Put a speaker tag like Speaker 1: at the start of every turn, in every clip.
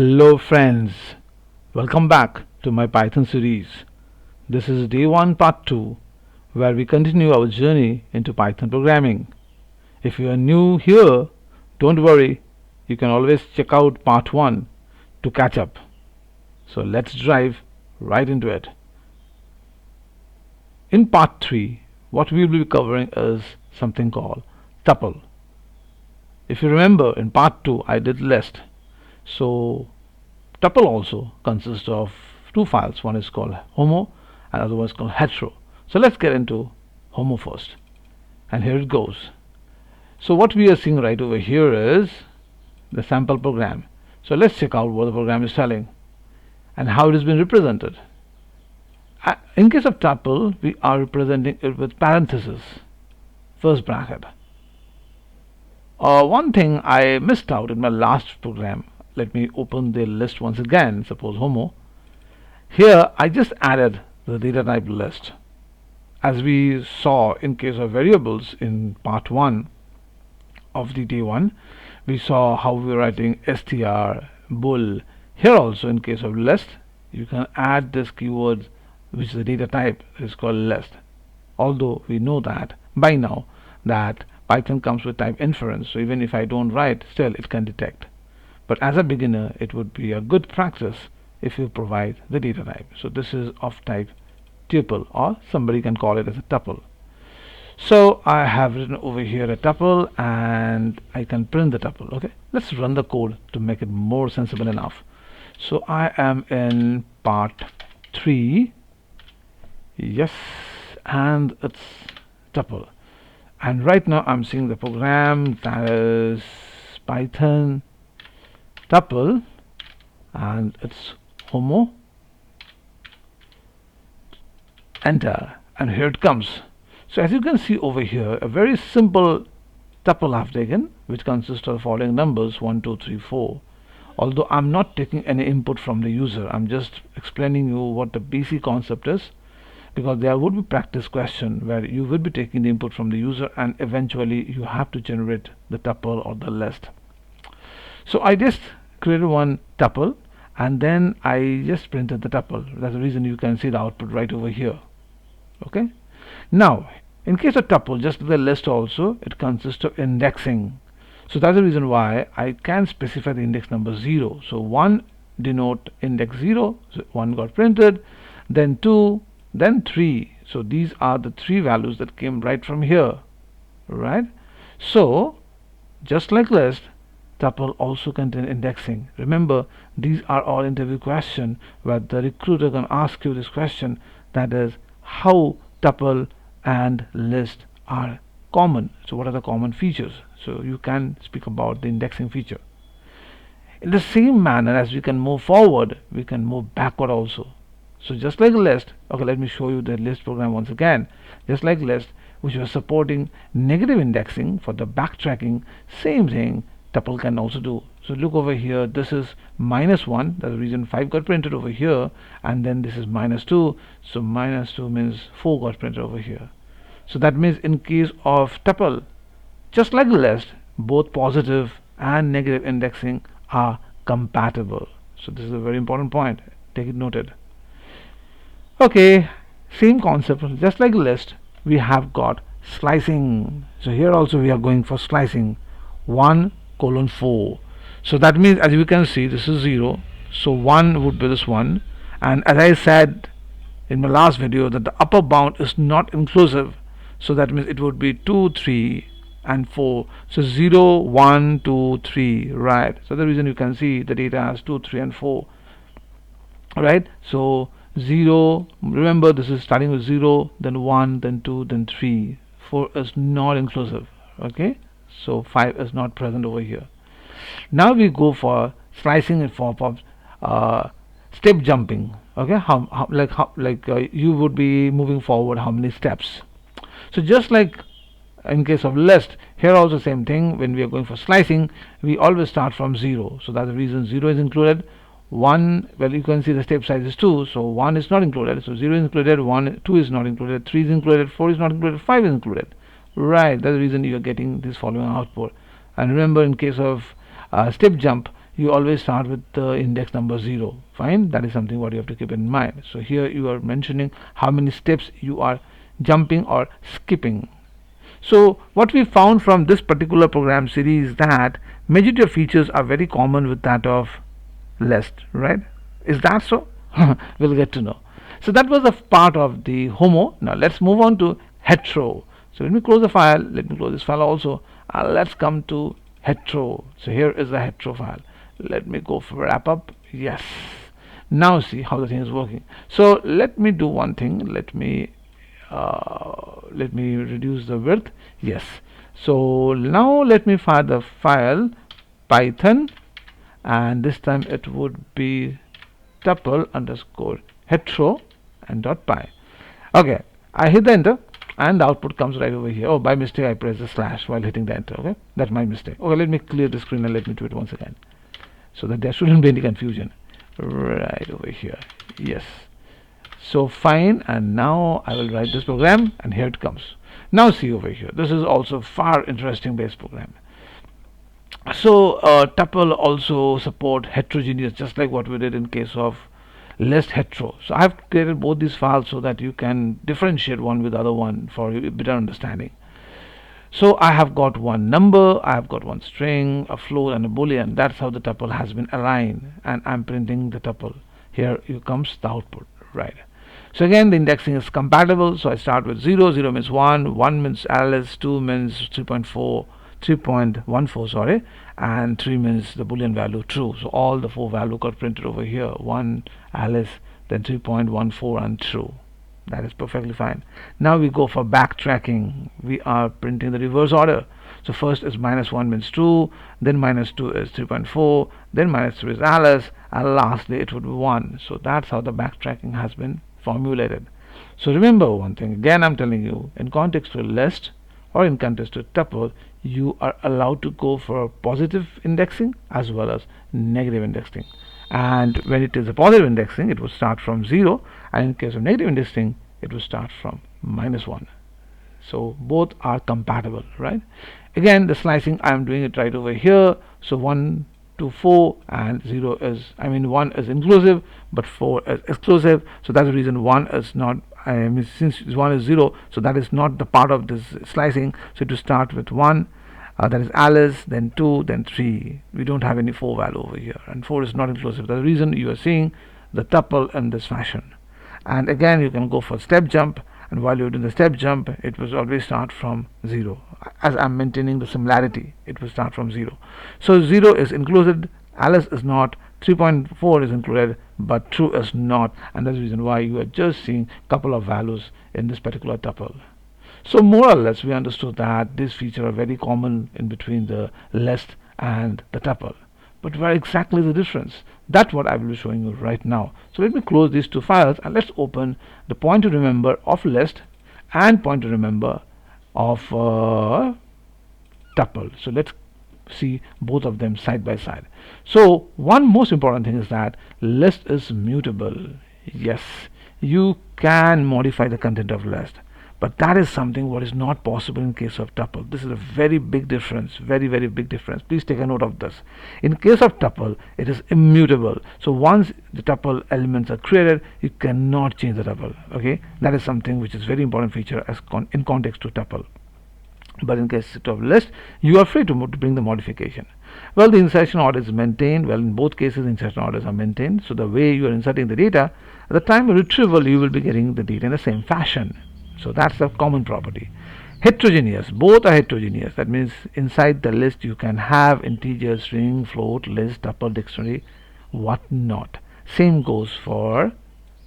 Speaker 1: Hello friends, welcome back to my Python series. This is day 1 part 2 where we continue our journey into Python programming. If you are new here, don't worry, you can always check out part 1 to catch up. So let's dive right into it. In part 3, what we will be covering is something called tuple. If you remember, in part 2 I did list. So tuple also consists of two files. One is called homo and other one is called hetero. So let's get into homo first. And here it goes. So what we are seeing right over here is the sample program. So let's check out what the program is telling and how it has been represented. In case of tuple, we are representing it with parentheses, first bracket. One thing I missed out in my last program. Let me open the list once again. Suppose homo. Here I just added the data type list. As we saw in case of variables in part 1 of the day 1, we saw how we were writing str, bool. Here also in case of list, you can add this keyword which the data type is called list. Although we know that by now that Python comes with type inference, so even if I don't write, still it can detect. But as a beginner, it would be a good practice if you provide the data type. So this is of type tuple, or somebody can call it as a tuple. So I have written over here a tuple and I can print the tuple. Okay, let's run the code to make it more sensible enough. So I am in part 3. Yes, and it's tuple. And right now I'm seeing the program that is Python tuple and it's homo, enter, and here it comes. So as you can see over here, a very simple tuple I've taken, which consists of following numbers 1 2 3 4. Although I'm not taking any input from the user, I'm just explaining you what the basic concept is, because there would be practice question where you will be taking the input from the user and eventually you have to generate the tuple or the list. So I just created one tuple and then I just printed the tuple. That's the reason you can see the output right over here. Okay, now in case of tuple, just the list also, it consists of indexing. So that's the reason why I can specify the index number 0. So 1 denote index 0, so 1 got printed, then 2, then 3. So these are the 3 values that came right from here, right? So just like list, tuple also contain indexing. Remember, these are all interview questions where the recruiter can ask you this question, that is how tuple and list are common. So what are the common features? So you can speak about the indexing feature. In the same manner as we can move forward, we can move backward also. So just like list, okay, let me show you the list program once again. Just like list, which was supporting negative indexing for the backtracking, same thing tuple can also do. So look over here, this is -1, that's the reason 5 got printed over here, and then this is -2, so -2 means 4 got printed over here. So that means in case of tuple, just like list, both positive and negative indexing are compatible. So this is a very important point, take it noted. Okay, same concept, just like list, we have got slicing. So here also we are going for slicing, 1:4. So that means, as you can see, this is 0, so 1 would be this one, and as I said in my last video that the upper bound is not inclusive, so that means it would be 2 3 and 4. So 0 1 2 3, right? So the reason you can see the data has 2 3 and 4, right? So 0, remember this is starting with 0, then 1, then 2, then 3. 4 is not inclusive. Okay, so 5 is not present over here. Now we go for slicing in form of step jumping. Okay, you would be moving forward how many steps. So just like in case of list, here also same thing. When we are going for slicing, we always start from 0. So that's the reason 0 is included. 1, well, you can see the step size is 2, so 1 is not included, so 0 is included, 1 2 is not included, 3 is included, 4 is not included, 5 is included, right? That's the reason you are getting this following output. And remember, in case of step jump, you always start with the index number 0. Fine, that is something what you have to keep in mind. So here you are mentioning how many steps you are jumping or skipping. So what we found from this particular program series, that majority of features are very common with that of list, right? Is that so? We'll get to know. So that was a part of the homo. Now let's move on to hetero. So let me close the file. Let me close this file also. Let's come to hetero. So here is the hetero file. Let me go for wrap up. Yes. Now see how the thing is working. So let me do one thing. Let me reduce the width. Yes. So now let me fire the file Python, and this time it would be tuple underscore hetero and .py. Okay, I hit the enter and the output comes right over here. Oh, by mistake I pressed the slash while hitting the enter. Okay, that's my mistake. Okay, let me clear the screen and let me do it once again so that there shouldn't be any confusion. Right over here. Yes. So fine, and now I will write this program, and here it comes. Now see over here, this is also far interesting base program. So tuple also support heterogeneous, just like what we did in case of list hetero. So I have created both these files so that you can differentiate one with the other one for a better understanding. So I have got one number, I have got one string, a float and a boolean. That's how the tuple has been aligned, and I'm printing the tuple. Here comes the output, right? So again, the indexing is compatible. So I start with 0. 0 means 1, 1 means Alice, 2 means 3.14, sorry, and 3 means the boolean value true. So all the 4 value got printed over here: 1 Alice, then 3.14 and true. That is perfectly fine. Now we go for backtracking. We are printing the reverse order. So first is -1 means true, then -2 is 3.4, then -3 is Alice, and lastly it would be 1. So that's how the backtracking has been formulated. So remember one thing, again I'm telling you, in context to list or in context to tuple, you are allowed to go for positive indexing as well as negative indexing. And when it is a positive indexing, it would start from 0, and in case of negative indexing, it would start from -1. So both are compatible, right? Again, the slicing, I am doing it right over here. So 1 to 4 and 0 is, 1 is inclusive but 4 is exclusive. So that's the reason 1 is not, since 1 is 0, so that is not the part of this slicing. So to start with 1, that is Alice, then 2, then 3. We don't have any 4 value over here, and 4 is not inclusive. That's the reason you are seeing the tuple in this fashion. And again, you can go for step jump, and while you're doing the step jump, it will always start from 0. As I'm maintaining the similarity, it will start from 0. So 0 is included, Alice is not, 3.4 is included, but true is not, and that's the reason why you are just seeing couple of values in this particular tuple. So more or less we understood that this feature are very common in between the list and the tuple. But where exactly the difference? That's what I will be showing you right now. So let me close these two files and let's open the point to remember of list and point to remember of tuple. So let's see both of them side by side. So one most important thing is that list is mutable. Yes, you can modify the content of list, but that is something what is not possible in case of tuple. This is a very big difference, very big difference. Please take a note of this. In case of tuple, it is immutable. So once the tuple elements are created, you cannot change the tuple. Okay, that is something which is very important feature as in context to tuple. But in case of list, you are free to bring the modification. Well, the insertion order is maintained. Well, in both cases, insertion orders are maintained. So the way you are inserting the data, at the time of retrieval, you will be getting the data in the same fashion. So that's a common property. Heterogeneous, both are heterogeneous. That means inside the list you can have integer, string, float, list, tuple, dictionary, what not. Same goes for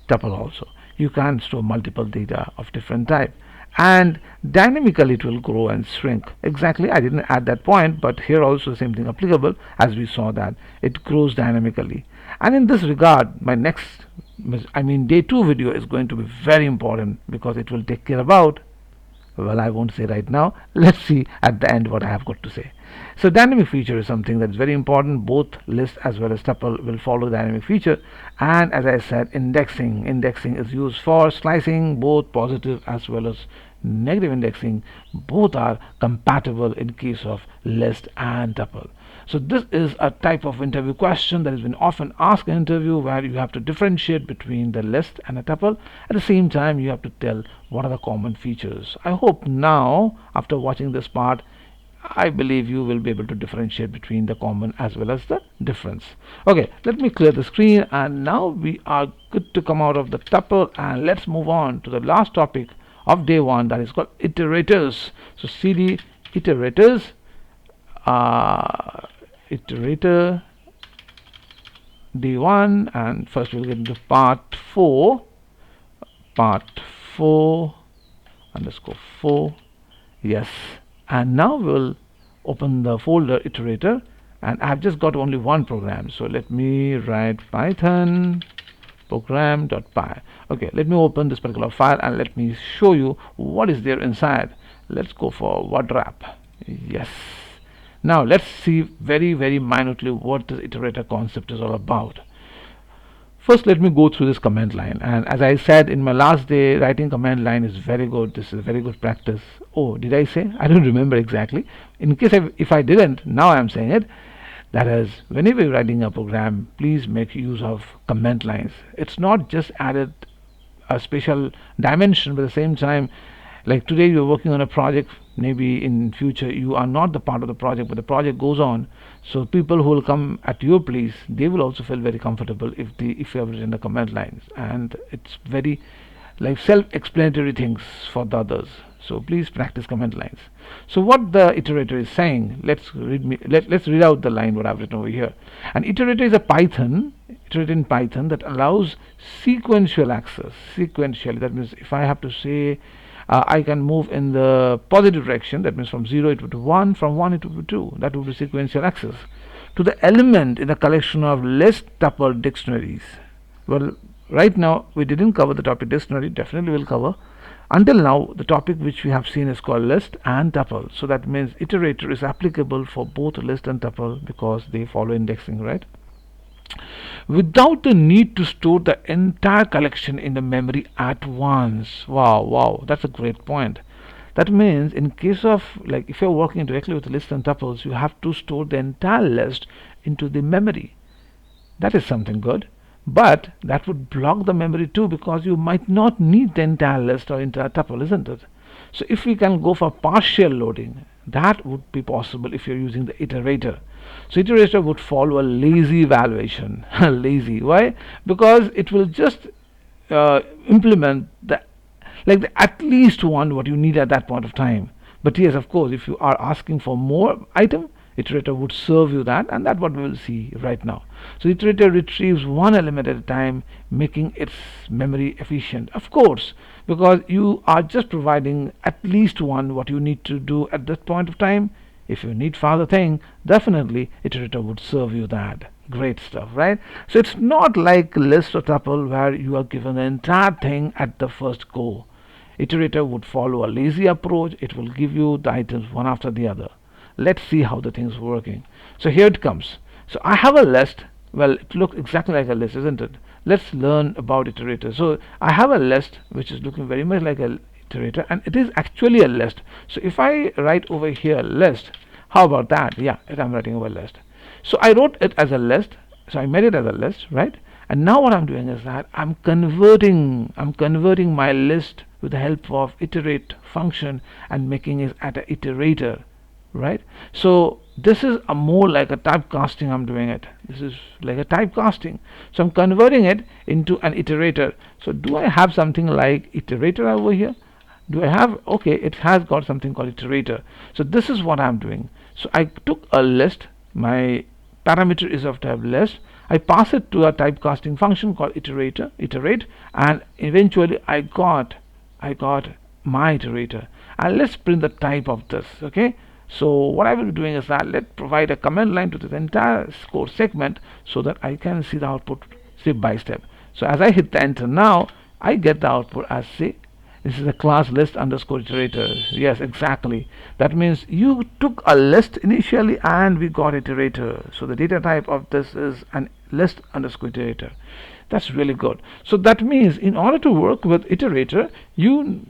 Speaker 1: tuple also. You can store multiple data of different type, and dynamically it will grow and shrink. Exactly, I didn't add that point, but here also the same thing applicable, as we saw that it grows dynamically. And in this regard, my next day 2 video is going to be very important, because it will take care about, well, I won't say right now, let's see at the end what I have got to say. So dynamic feature is something that's very important. Both list as well as tuple will follow dynamic feature, and as I said, indexing is used for slicing, both positive as well as negative indexing. Both are compatible in case of list and tuple. So this is a type of interview question that has been often asked in interview, where you have to differentiate between the list and a tuple. At the same time, you have to tell what are the common features. I hope now, after watching this part, I believe you will be able to differentiate between the common as well as the difference. Okay, let me clear the screen, and now we are good to come out of the tuple, and let's move on to the last topic of day one, that is called iterators. So CD iterators, iterator day one, and first we'll get into part 4 underscore 4. Yes, and now we'll open the folder iterator, and I've just got only one program, so let me write python program.py. okay, let me open this particular file and let me show you what is there inside. Let's go for word wrap. Yes, now let's see very minutely what this iterator concept is all about. First, let me go through this command line, and as I said in my last day, writing command line is very good. This is very good practice. Oh, did I say? I don't remember exactly. In case if I didn't, now I am saying it. That is, whenever you're writing a program, please make use of command lines. It's not just added a special dimension, but at the same time, like today you're working on a project, maybe in future you are not the part of the project, but the project goes on. So people who will come at your place, they will also feel very comfortable if you have written the command lines, and it's very like self-explanatory things for the others. So please practice command lines. So what the iterator is saying, let's read out the line what I've written over here. An iterator is a iterator in Python that allows sequential access. Sequentially, that means if I have to say I can move in the positive direction, that means from 0 it would be 1, from 1 it would be 2, that would be sequential access to the element in a collection of list tuple dictionaries. Well, right now we didn't cover the topic dictionary, definitely will cover. Until now, the topic which we have seen is called list and tuple. So that means iterator is applicable for both list and tuple because they follow indexing, right? Without the need to store the entire collection in the memory at once. Wow, that's a great point. That means in case of, like, if you're working directly with lists and tuples, you have to store the entire list into the memory. That is something good, but that would block the memory too, because you might not need the entire list or entire tuple, isn't it? So if we can go for partial loading, that would be possible if you're using the iterator. So iterator would follow a lazy evaluation. Lazy, why? Because it will just implement the at least one what you need at that point of time. But yes, of course, if you are asking for more item, iterator would serve you that, and that's what we will see right now. So iterator retrieves one element at a time, making its memory efficient, of course, because you are just providing at least one what you need to do at that point of time. If you need further thing, definitely iterator would serve you that. Great stuff, right? So it's not like list or tuple where you are given the entire thing at the first go. Iterator would follow a lazy approach. It will give you the items one after the other. Let's see how the thing's working. So here it comes. So I have a list. Well, it looks exactly like a list, isn't it? Let's learn about iterator. So I have a list which is looking very much like a iterator, and it is actually a list. So if I write over here list, how about that? Yeah, I'm writing over list. So I wrote it as a list. So I made it as a list, right? And now what I'm doing is that I'm converting my list with the help of iterate function and making it at an iterator, right? So this is a more like a typecasting. I'm doing it. This is like a typecasting. So I'm converting it into an iterator. So do I have something like iterator over here? Do I have? Okay, it has got something called iterator. So this is what I'm doing. So I took a list. My parameter is of type list. I pass it to a typecasting function called iterate, and eventually I got my iterator. And let's print the type of this. Okay. So what I will be doing is that let's provide a command line to this entire code segment so that I can see the output step by step. So as I hit the enter now, I get the output as say this is a class list underscore iterator. Yes, exactly. That means you took a list initially and we got iterator. So the data type of this is an list underscore iterator. That's really good. So that means in order to work with iterator, you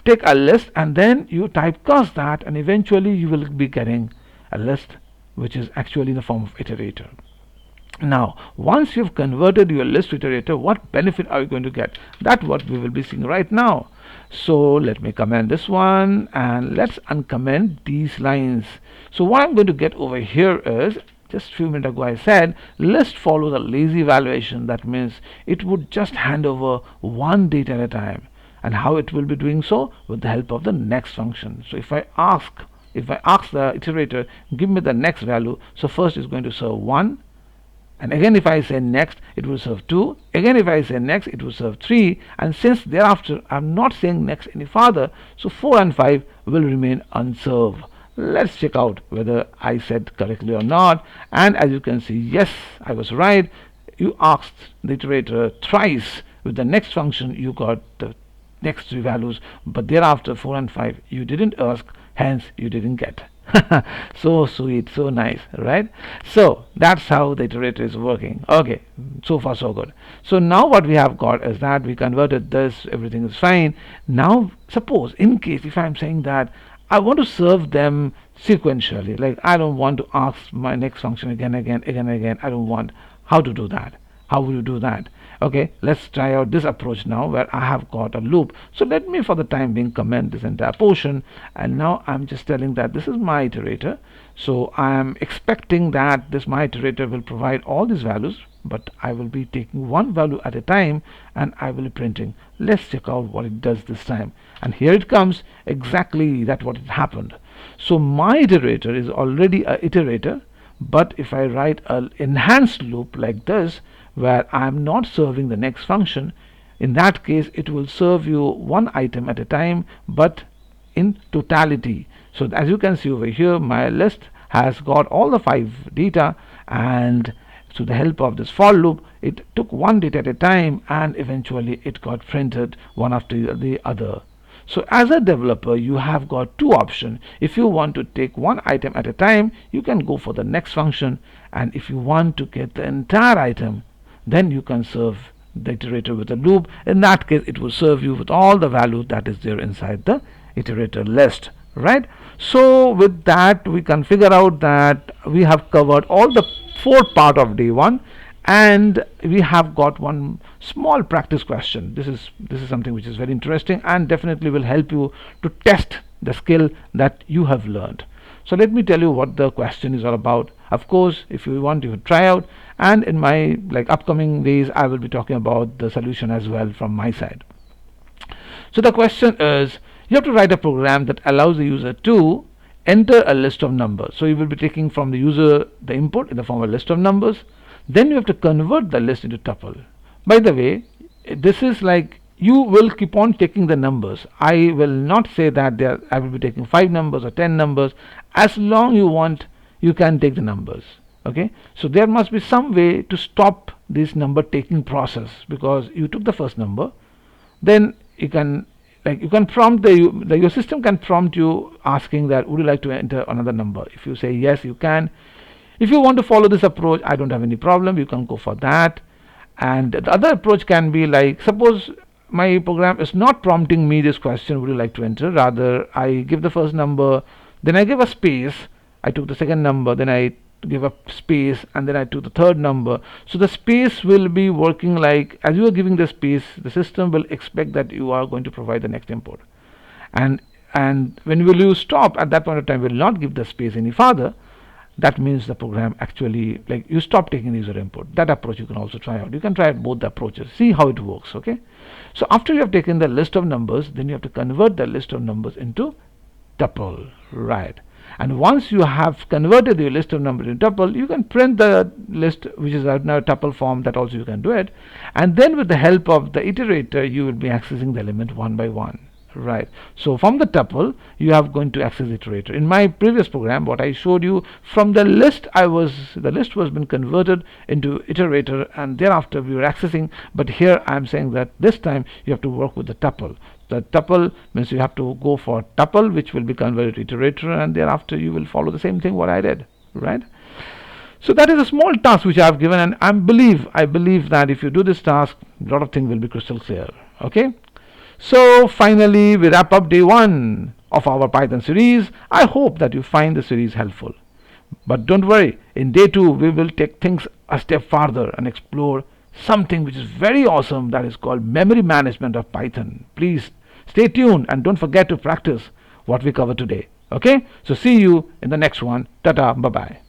Speaker 1: take a list and then you typecast that, and eventually you will be getting a list which is actually in the form of iterator. Now, once you've converted your list to iterator, what benefit are you going to get? That's what we will be seeing right now. So let me comment this one and let's uncomment these lines. So what I'm going to get over here is, just a few minutes ago I said list follows a lazy evaluation. That means it would just hand over one data at a time. And how it will be doing so? With the help of the next function. So if I ask the iterator, give me the next value, so first is going to serve 1, and again if I say next, it will serve 2, again if I say next, it will serve 3, and since thereafter I'm not saying next any further, so 4 and 5 will remain unserved. Let's check out whether I said correctly or not. And as you can see, yes, I was right. You asked the iterator thrice. With the next function you got the next 3 values, but thereafter 4 and 5 you didn't ask, hence you didn't get. So sweet, so nice, right? So that's how the iterator is working. Okay, so far so good. So now what we have got is that we converted this, everything is fine. Now suppose in case if I'm saying that I want to serve them sequentially, like I don't want to ask my next function again, I don't want. How to do that? How will you do that? Okay, let's try out this approach now where I have got a loop. So let me for the time being comment this entire portion, and now I'm just telling that this is my iterator. So I am expecting that this my iterator will provide all these values, but I will be taking one value at a time and I will be printing. Let's check out what it does this time. And here it comes, exactly that what it happened. So my iterator is already a iterator, but if I write an enhanced loop like this where I am not serving the next function, in that case it will serve you one item at a time but in totality. So as you can see over here, my list has got all the 5 data, and through the help of this for loop it took one data at a time and eventually it got printed one after the other. So as a developer you have got 2 options. If you want to take one item at a time, you can go for the next function, and if you want to get the entire item, then you can serve the iterator with a loop. In that case it will serve you with all the value that is there inside the iterator list, right? So with that we can figure out that we have covered all the 4 part of day 1, and we have got one small practice question. This is something which is very interesting and definitely will help you to test the skill that you have learned. So let me tell you what the question is all about. Of course, if you want, you can try out, and in my upcoming days I will be talking about the solution as well from my side. So the question is, you have to write a program that allows the user to enter a list of numbers. So you will be taking from the user the input in the form of a list of numbers. Then you have to convert the list into tuple. By the way, this is like you will keep on taking the numbers. I will not say that I will be taking 5 numbers or 10 numbers. As long you want, you can take the numbers. Okay, so there must be some way to stop this number taking process, because you took the first number, then you can prompt your system can prompt you asking that would you like to enter another number. If you say yes, you can. If you want to follow this approach, I don't have any problem, you can go for that. And the other approach can be like, suppose my program is not prompting me this question, would you like to enter, rather I give the first number, then I give a space, I took the second number, then I give a space, and then I took the third number. So the space will be working like, as you are giving the space, the system will expect that you are going to provide the next input, and when will you stop, at that point of time will not give the space any further. That means the program actually, you stop taking the user input. That approach you can also try out. You can try out both the approaches, see how it works. Okay, so after you have taken the list of numbers, then you have to convert the list of numbers into tuple, right? And once you have converted the list of numbers into tuple, you can print the list which is now a tuple form. That also you can do it, and then with the help of the iterator you will be accessing the element one by one. Right, so from the tuple you have going to access the iterator. In my previous program, what I showed you, from the list the list was been converted into iterator, and thereafter we were accessing. But here I am saying that this time you have to work with the tuple. The tuple means you have to go for tuple which will be converted to iterator, and thereafter you will follow the same thing what I did, right? So that is a small task which I have given, and I believe that if you do this task, a lot of things will be crystal clear. Okay, so finally we wrap up day 1 of our Python series. I hope that you find the series helpful. But don't worry, in day 2 we will take things a step farther and explore something which is very awesome, that is called memory management of Python. Please stay tuned and don't forget to practice what we covered today. Okay, so see you in the next one. Tata, bye bye.